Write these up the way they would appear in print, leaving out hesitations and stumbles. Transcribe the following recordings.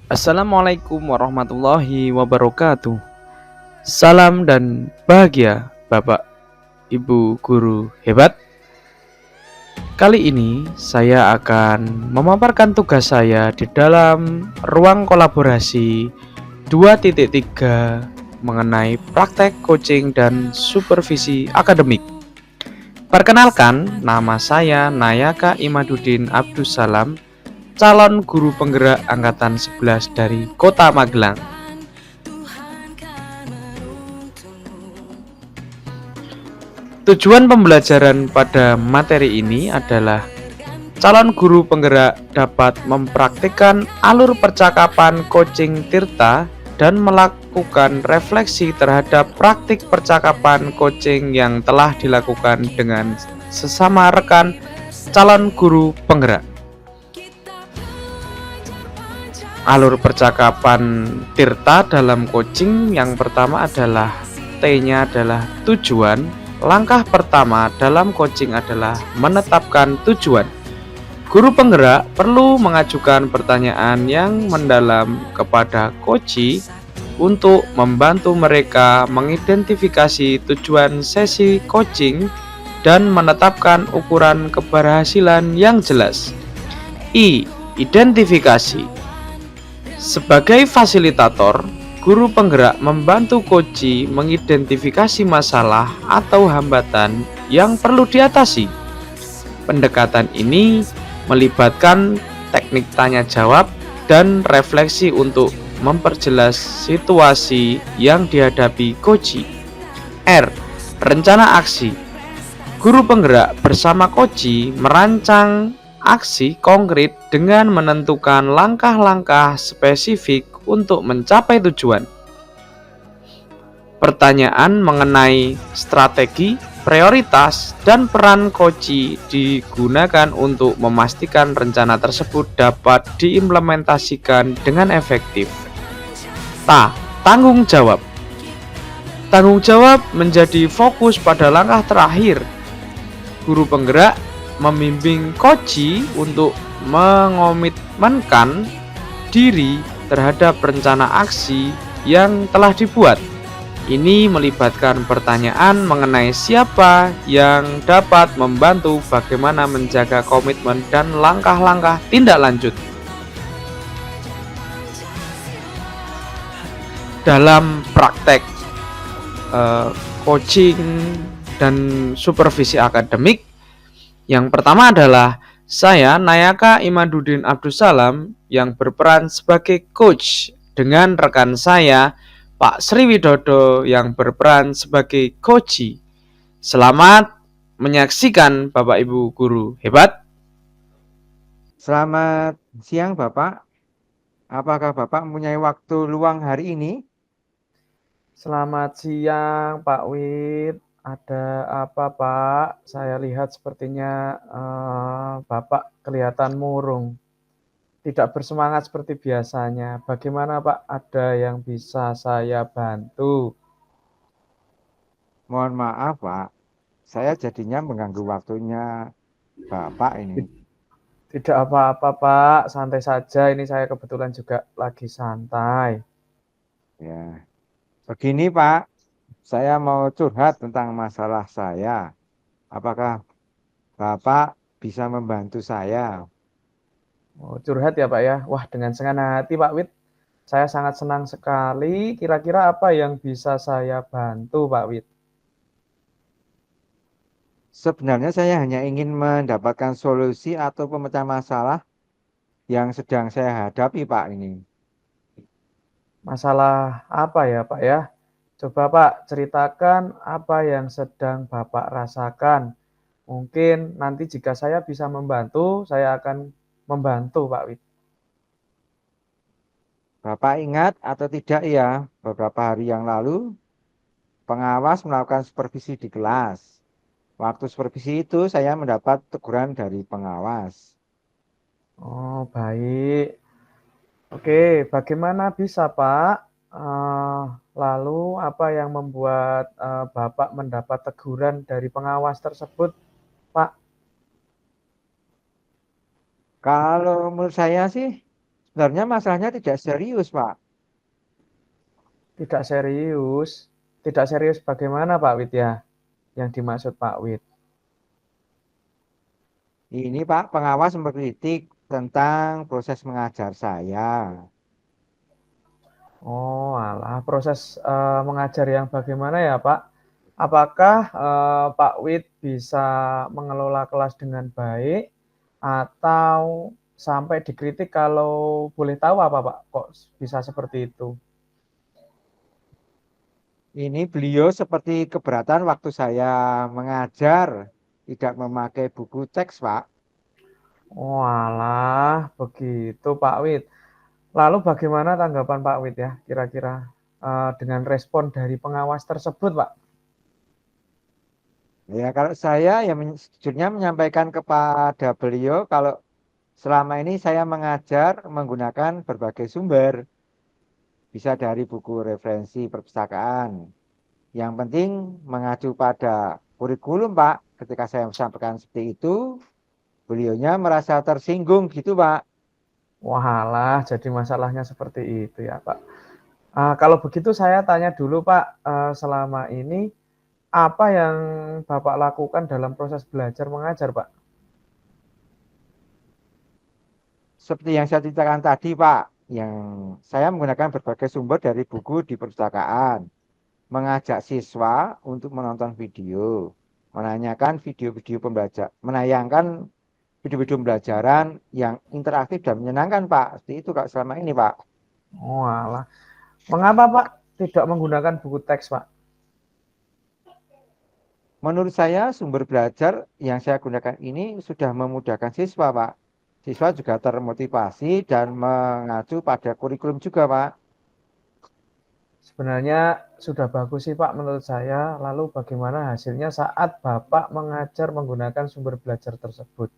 Assalamualaikum warahmatullahi wabarakatuh. Salam dan bahagia, Bapak, Ibu guru hebat. Kali ini saya akan memaparkan tugas saya di dalam ruang kolaborasi 2.3 mengenai praktek coaching dan supervisi akademik. Perkenalkan, nama saya Nayaka Imaduddin Abdussalam, calon guru penggerak angkatan 11 dari Kota Magelang. Tujuan pembelajaran pada materi ini adalah calon guru penggerak dapat mempraktikkan alur percakapan coaching Tirta dan melakukan refleksi terhadap praktik percakapan coaching yang telah dilakukan dengan sesama rekan calon guru penggerak. Alur percakapan Tirta dalam coaching yang pertama adalah T-nya adalah tujuan. Langkah pertama dalam coaching adalah menetapkan tujuan. Guru penggerak perlu mengajukan pertanyaan yang mendalam kepada coachee untuk membantu mereka mengidentifikasi tujuan sesi coaching dan menetapkan ukuran keberhasilan yang jelas. I. Identifikasi. Sebagai fasilitator, guru penggerak membantu coachee mengidentifikasi masalah atau hambatan yang perlu diatasi. Pendekatan ini melibatkan teknik tanya jawab dan refleksi untuk memperjelas situasi yang dihadapi coachee. R. Rencana aksi. Guru penggerak bersama coachee merancang aksi konkret dengan menentukan langkah-langkah spesifik untuk mencapai tujuan. Pertanyaan mengenai strategi, prioritas, dan peran coachee digunakan untuk memastikan rencana tersebut dapat diimplementasikan dengan efektif. Tanggung jawab. Tanggung jawab menjadi fokus pada langkah terakhir. Guru penggerak membimbing coachee untuk mengomitmenkan diri terhadap rencana aksi yang telah dibuat. Ini melibatkan pertanyaan mengenai siapa yang dapat membantu, bagaimana menjaga komitmen, dan langkah-langkah tindak lanjut. Dalam praktek coaching dan supervisi akademik, yang pertama adalah saya Nayaka Imaduddin Abdussalam yang berperan sebagai coach dengan rekan saya Pak Sri Widodo yang berperan sebagai coachee. Selamat menyaksikan Bapak Ibu guru hebat. Selamat siang Bapak. Apakah Bapak mempunyai waktu luang hari ini? Selamat siang Pak Wid. Ada apa Pak? Saya lihat sepertinya Bapak kelihatan murung, tidak bersemangat seperti biasanya. Bagaimana Pak? Ada yang bisa saya bantu? Mohon maaf Pak, saya jadinya mengganggu waktunya Bapak ini. Tidak apa-apa Pak, santai saja. Ini saya kebetulan juga lagi santai. Ya, begini Pak, saya mau curhat tentang masalah saya. Apakah Bapak bisa membantu saya? Oh, curhat ya Pak ya? Wah, dengan senang hati Pak Wid. Saya sangat senang sekali. Kira-kira apa yang bisa saya bantu Pak Wid? Sebenarnya saya hanya ingin mendapatkan solusi atau pemecah masalah yang sedang saya hadapi Pak ini. Masalah apa ya Pak ya? Coba Pak ceritakan apa yang sedang Bapak rasakan. Mungkin nanti jika saya bisa membantu, saya akan membantu Pak Wid. Bapak ingat atau tidak ya, beberapa hari yang lalu pengawas melakukan supervisi di kelas. Waktu supervisi itu saya mendapat teguran dari pengawas. Oh, baik. Oke, bagaimana bisa Pak? Lalu apa yang membuat Bapak mendapat teguran dari pengawas tersebut, Pak? Kalau menurut saya sih Sebenarnya masalahnya tidak serius, Pak. Tidak serius. Tidak serius bagaimana Pak Wid ya? Yang dimaksud Pak Wid. Ini Pak, pengawas mengkritik tentang proses mengajar saya. Oh, alah, proses mengajar yang bagaimana ya Pak? Apakah Pak Wid bisa mengelola kelas dengan baik atau sampai dikritik kalau boleh tahu apa Pak? Kok bisa seperti itu? Ini beliau seperti keberatan waktu saya mengajar tidak memakai buku teks, Pak. Oh, alah, begitu Pak Wid. Lalu bagaimana tanggapan Pak Wid ya kira-kira dengan respon dari pengawas tersebut Pak? Ya, kalau saya ya sejujurnya menyampaikan kepada beliau kalau selama ini saya mengajar menggunakan berbagai sumber, bisa dari buku referensi perpustakaan. Yang penting mengacu pada kurikulum, Pak. Ketika saya sampaikan seperti itu, beliaunya merasa tersinggung gitu, Pak. Walah, jadi masalahnya seperti itu ya Pak. Kalau begitu saya tanya dulu Pak, selama ini apa yang Bapak lakukan dalam proses belajar mengajar Pak? Seperti yang saya ceritakan tadi, Pak, yang saya menggunakan berbagai sumber dari buku di perpustakaan, mengajak siswa untuk menonton video, menanyakan video-video pembelajar, menayangkan video-video pembelajaran yang interaktif dan menyenangkan, Pak. Seperti itu Kak selama ini, Pak. Walah, mengapa Pak tidak menggunakan buku teks Pak? Menurut saya sumber belajar yang saya gunakan ini sudah memudahkan siswa, Pak. Siswa juga termotivasi dan mengacu pada kurikulum juga, Pak. Sebenarnya sudah bagus sih Pak menurut saya, lalu bagaimana hasilnya saat Bapak mengajar menggunakan sumber belajar tersebut?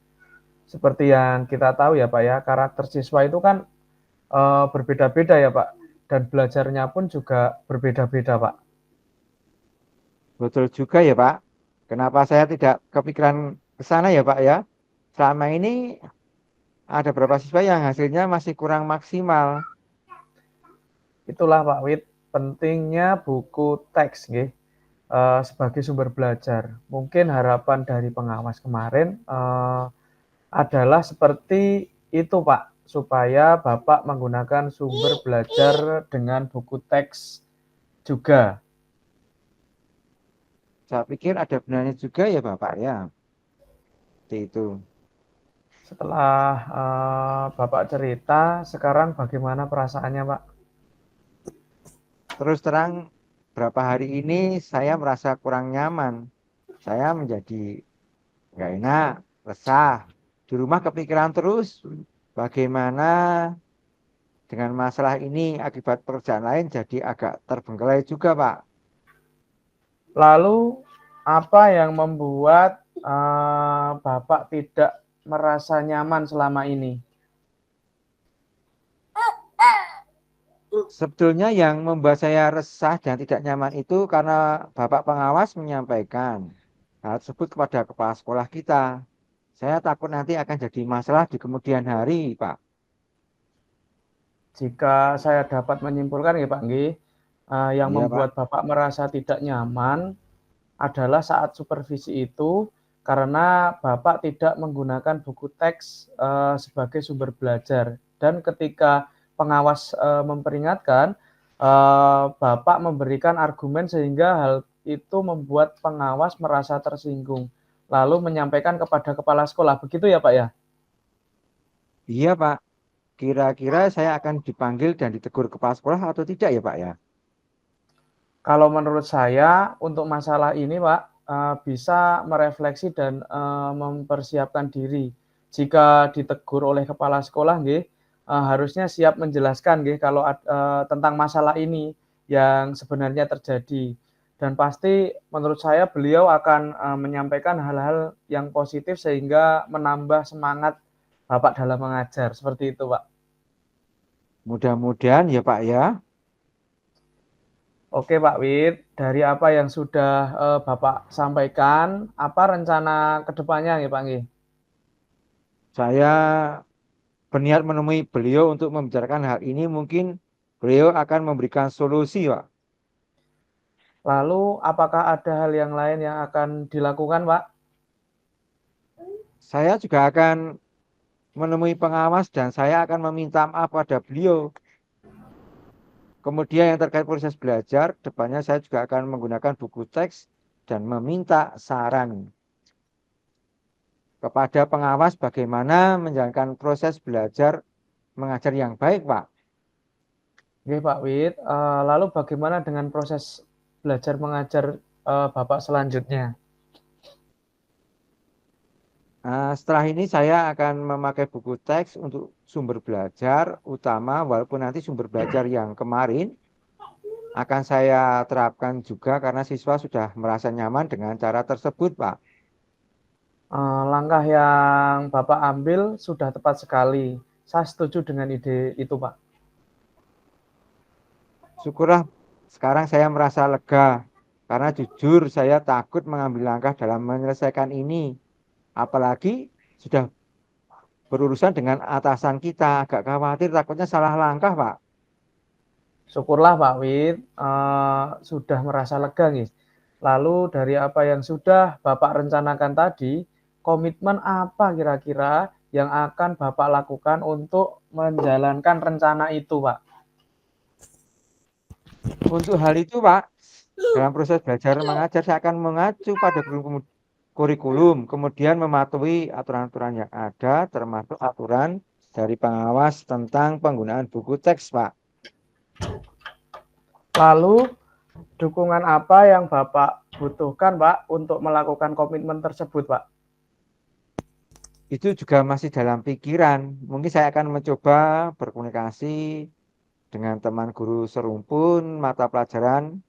Seperti yang kita tahu ya Pak ya, karakter siswa itu kan berbeda-beda ya Pak, dan belajarnya pun juga berbeda-beda Pak. Betul juga ya, Pak. Kenapa saya tidak kepikiran ke sana ya, Pak ya? Selama ini ada beberapa siswa yang hasilnya masih kurang maksimal. Itulah Pak Wid, pentingnya buku teks nggih, sebagai sumber belajar. Mungkin harapan dari pengawas kemarin, adalah seperti itu Pak, supaya Bapak menggunakan sumber belajar dengan buku teks juga. Saya pikir ada benarnya juga ya, Bapak ya. Seperti itu. Setelah, Bapak cerita, sekarang bagaimana perasaannya Pak? Terus terang, berapa hari ini saya merasa kurang nyaman. Saya menjadi nggak enak, resah. Di rumah kepikiran terus bagaimana dengan masalah ini akibat pekerjaan lain jadi agak terbengkelai juga, Pak. Lalu apa yang membuat Bapak tidak merasa nyaman selama ini? Sebetulnya yang membuat saya resah dan tidak nyaman itu karena Bapak pengawas menyampaikan hal tersebut kepada kepala sekolah kita. Saya takut nanti akan jadi masalah di kemudian hari, Pak. Jika saya dapat menyimpulkan ya Pak nggih, yang Iya, Pak. membuat Bapak merasa tidak nyaman adalah saat supervisi itu karena Bapak tidak menggunakan buku teks, sebagai sumber belajar dan ketika pengawas, memperingatkan, Bapak memberikan argumen sehingga hal itu membuat pengawas merasa tersinggung, lalu menyampaikan kepada kepala sekolah, begitu ya Pak ya? Iya, Pak. Kira-kira saya akan dipanggil dan ditegur kepala sekolah atau tidak ya, Pak ya? Kalau menurut saya untuk masalah ini Pak, bisa merefleksi dan, mempersiapkan diri. Jika ditegur oleh kepala sekolah nggih, harusnya siap menjelaskan nggih kalau tentang masalah ini yang sebenarnya terjadi. Dan pasti menurut saya beliau akan, menyampaikan hal-hal yang positif sehingga menambah semangat Bapak dalam mengajar, seperti itu Pak. Mudah-mudahan ya, Pak ya. Oke Pak Wid, dari apa yang sudah, Bapak sampaikan, apa rencana ke depannya ya Pak nggih? Saya berniat menemui beliau untuk membicarakan hal ini, mungkin beliau akan memberikan solusi, Pak. Lalu, apakah ada hal yang lain yang akan dilakukan, Pak? Saya juga akan menemui pengawas dan saya akan meminta maaf pada beliau. Kemudian yang terkait proses belajar, depannya saya juga akan menggunakan buku teks dan meminta saran kepada pengawas bagaimana menjalankan proses belajar mengajar yang baik, Pak. Oke, Pak Wid. Lalu bagaimana dengan proses belajar mengajar Bapak selanjutnya? Setelah ini saya akan memakai buku teks untuk sumber belajar utama, walaupun nanti sumber belajar yang kemarin akan saya terapkan juga karena siswa sudah merasa nyaman dengan cara tersebut, Pak. Langkah yang Bapak ambil sudah tepat sekali. Saya setuju dengan ide itu, Pak. Syukurlah sekarang saya merasa lega karena jujur saya takut mengambil langkah dalam menyelesaikan ini. Apalagi sudah berurusan dengan atasan kita, agak khawatir takutnya salah langkah, Pak. Syukurlah Pak Wid sudah merasa lega nih. Lalu dari apa yang sudah Bapak rencanakan tadi, komitmen apa kira-kira yang akan Bapak lakukan untuk menjalankan rencana itu, Pak? Untuk hal itu, Pak, dalam proses belajar mengajar saya akan mengacu pada kurikulum, kemudian mematuhi aturan-aturan yang ada, termasuk aturan dari pengawas tentang penggunaan buku teks, Pak. Lalu dukungan apa yang Bapak butuhkan, Pak, untuk melakukan komitmen tersebut, Pak? Itu juga masih dalam pikiran. Mungkin saya akan mencoba berkomunikasi dengan teman guru serumpun mata pelajaran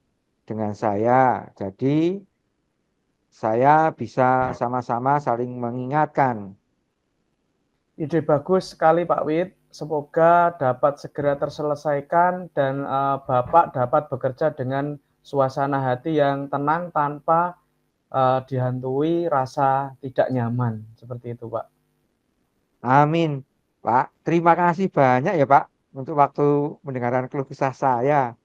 dengan saya. Jadi saya bisa sama-sama saling mengingatkan. Ide bagus sekali Pak Wid. Semoga dapat segera terselesaikan dan Bapak dapat bekerja dengan suasana hati yang tenang tanpa dihantui rasa tidak nyaman. Seperti itu, Pak. Amin, Pak. Terima kasih banyak ya, Pak, untuk waktu mendengarkan keluh kesah saya.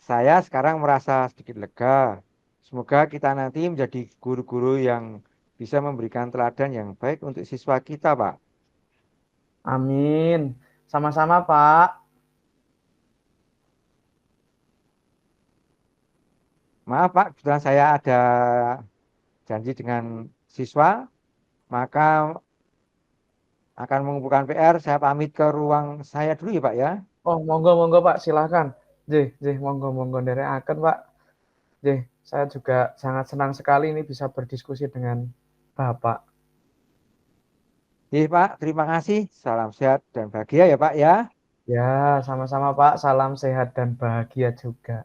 Saya sekarang merasa sedikit lega. Semoga kita nanti menjadi guru-guru yang bisa memberikan teladan yang baik untuk siswa kita, Pak. Amin. Sama-sama, Pak. Maaf, Pak, kebetulan saya ada janji dengan siswa, maka akan mengumpulkan PR. Saya pamit ke ruang saya dulu ya, Pak ya. Oh, monggo-monggo, Pak. Silakan. Jih, monggo-monggo nderekaken, Pak. Jih, saya juga sangat senang sekali ini bisa berdiskusi dengan Bapak. Pak, terima kasih. Salam sehat dan bahagia ya, Pak ya. Ya, sama-sama, Pak. Salam sehat dan bahagia juga.